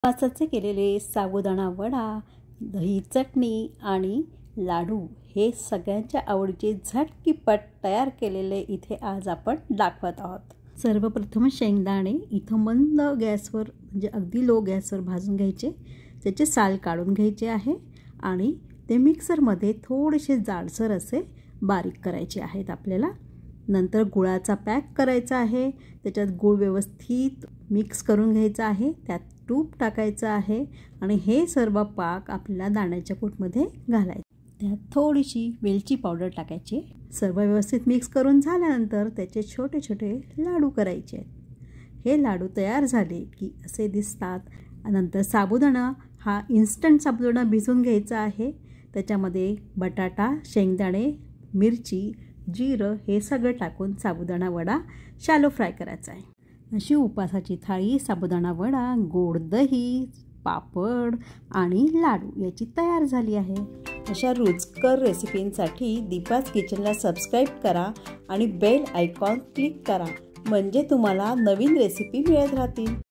उपवासाचे केलेले साबुदाणा वडा, दही चटणी आणि लाडू हे सगळ्यांच्या आवडीचे झटकीपट तयार केलेले इथे आज आपण दाखवत आहोत। सर्वप्रथम शेंगदाणे इथं मंद गॅसवर म्हणजे अगदी लो गॅसवर भाजून घ्यायचे, त्याचे साल काढून घ्यायचे आहे आणि ते मिक्सरमध्ये थोडेसे जाडसर असे बारीक करायचे आहेत आपल्याला। नंतर गुळाचा पॅक करायचा आहे, त्याच्यात गुळ व्यवस्थित मिक्स करून घ्यायचा आहे, त्यात तूप टाकायचं आहे आणि हे सर्व पाक आपल्याला दाण्याच्या कूटमध्ये घालायचं। त्यात थोडीशी वेलची पावडर टाकायची। सर्व व्यवस्थित मिक्स करून झाल्यानंतर त्याचे छोटे छोटे लाडू करायचे आहेत। हे लाडू तयार झाले की असे दिसतात। नंतर साबुदाणा हा इन्स्टंट साबुदाणा भिजवून घ्यायचा आहे, त्याच्यामध्ये बटाटा, शेंगदाणे, मिरची, जिरं हे सगळं टाकून साबुदाणा वडा शॅलो फ्राय करायचा आहे। अशी उपासाची थाळी साबुदाणा वडा, गोड दही, पापड आणि लाडू याची तयार झाली आहे। अशा रुचकर रेसिपींसाठी दीपाज किचनला सबस्क्राईब करा आणि बेल आयकॉन क्लिक करा, म्हणजे तुम्हाला नवीन रेसिपी मिळत राहतील।